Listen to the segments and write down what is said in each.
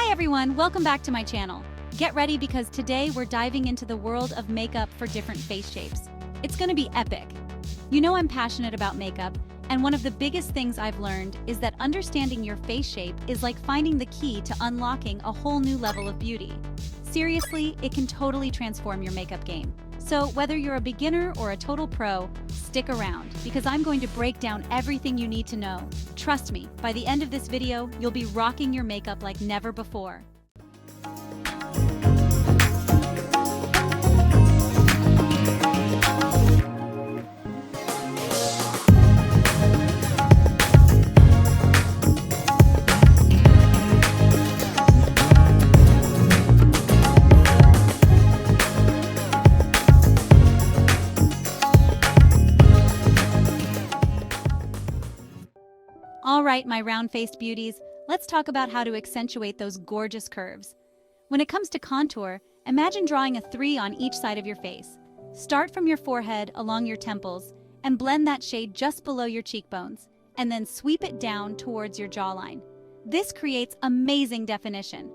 Hi everyone, welcome back to my channel. Get ready because today we're diving into the world of makeup for different face shapes. It's gonna be epic. You know I'm passionate about makeup, and one of the biggest things I've learned is that understanding your face shape is like finding the key to unlocking a whole new level of beauty. Seriously, it can totally transform your makeup game. So whether you're a beginner or a total pro, stick around because I'm going to break down everything you need to know. Trust me, by the end of this video, you'll be rocking your makeup like never before. All right, my round-faced beauties, let's talk about how to accentuate those gorgeous curves. When it comes to contour, imagine drawing a 3 on each side of your face. Start from your forehead along your temples and blend that shade just below your cheekbones, and then sweep it down towards your jawline. This creates amazing definition.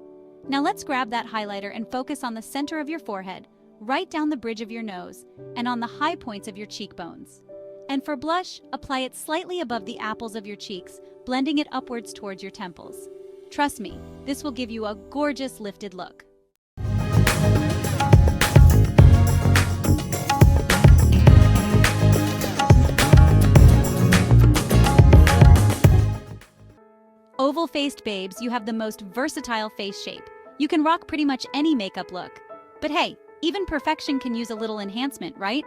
Now let's grab that highlighter and focus on the center of your forehead, right down the bridge of your nose, and on the high points of your cheekbones. And for blush, apply it slightly above the apples of your cheeks, blending it upwards towards your temples. Trust me, this will give you a gorgeous lifted look. Oval-faced babes, you have the most versatile face shape. You can rock pretty much any makeup look. But hey, even perfection can use a little enhancement, right?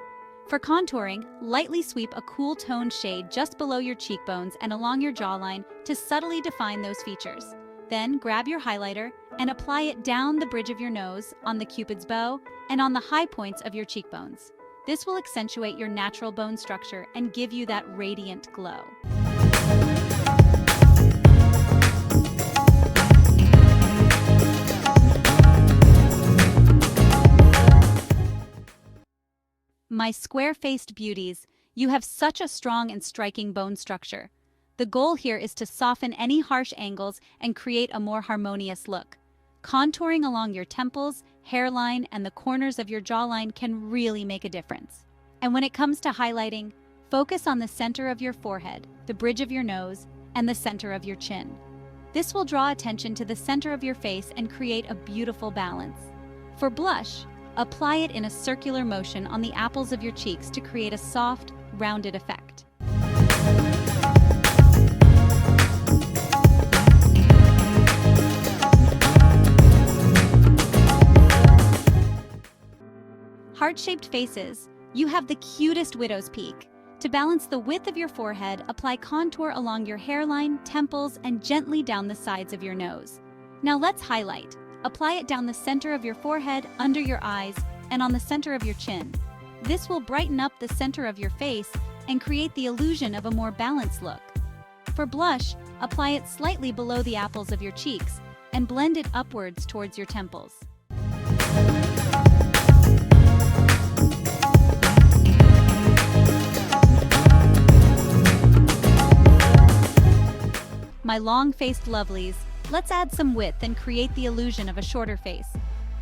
For contouring, lightly sweep a cool toned shade just below your cheekbones and along your jawline to subtly define those features. Then grab your highlighter and apply it down the bridge of your nose, on the cupid's bow, and on the high points of your cheekbones. This will accentuate your natural bone structure and give you that radiant glow. My square-faced beauties, you have such a strong and striking bone structure. The goal here is to soften any harsh angles and create a more harmonious look. Contouring along your temples, hairline, and the corners of your jawline can really make a difference. And when it comes to highlighting, focus on the center of your forehead, the bridge of your nose, and the center of your chin. This will draw attention to the center of your face and create a beautiful balance. For blush, apply it in a circular motion on the apples of your cheeks to create a soft, rounded effect. Heart-shaped faces, you have the cutest widow's peak. To balance the width of your forehead, apply contour along your hairline, temples, and gently down the sides of your nose. Now let's highlight. Apply it down the center of your forehead, under your eyes, and on the center of your chin. This will brighten up the center of your face and create the illusion of a more balanced look. For blush, apply it slightly below the apples of your cheeks and blend it upwards towards your temples. My long-faced lovelies, let's add some width and create the illusion of a shorter face.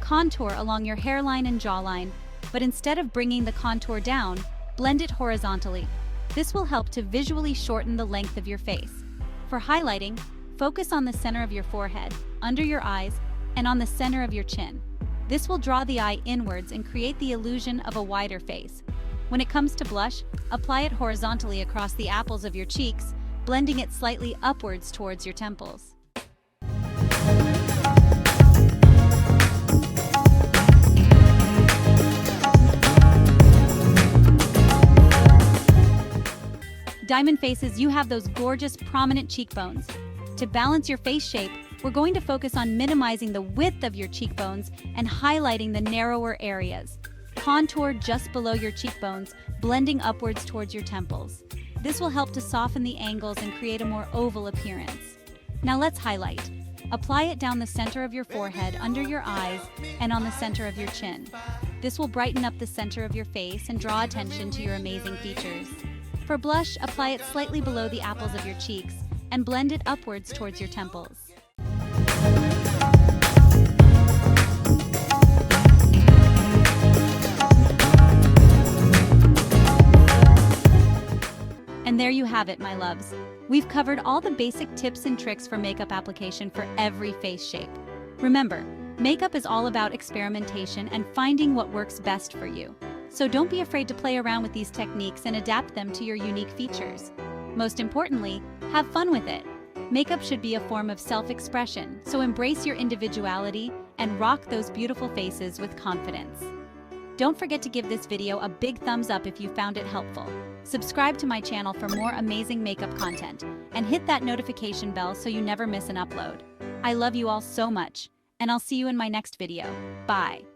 Contour along your hairline and jawline, but instead of bringing the contour down, blend it horizontally. This will help to visually shorten the length of your face. For highlighting, focus on the center of your forehead, under your eyes, and on the center of your chin. This will draw the eye inwards and create the illusion of a wider face. When it comes to blush, apply it horizontally across the apples of your cheeks, blending it slightly upwards towards your temples. Diamond faces, you have those gorgeous, prominent cheekbones. To balance your face shape, we're going to focus on minimizing the width of your cheekbones and highlighting the narrower areas. Contour just below your cheekbones, blending upwards towards your temples. This will help to soften the angles and create a more oval appearance. Now let's highlight. Apply it down the center of your forehead, under your eyes, and on the center of your chin. This will brighten up the center of your face and draw attention to your amazing features. For blush, apply it slightly below the apples of your cheeks and blend it upwards towards your temples. And there you have it, my loves. We've covered all the basic tips and tricks for makeup application for every face shape. Remember, makeup is all about experimentation and finding what works best for you. So don't be afraid to play around with these techniques and adapt them to your unique features. Most importantly, have fun with it. Makeup should be a form of self-expression, so embrace your individuality and rock those beautiful faces with confidence. Don't forget to give this video a big thumbs up if you found it helpful. Subscribe to my channel for more amazing makeup content, and hit that notification bell so you never miss an upload. I love you all so much, and I'll see you in my next video. Bye.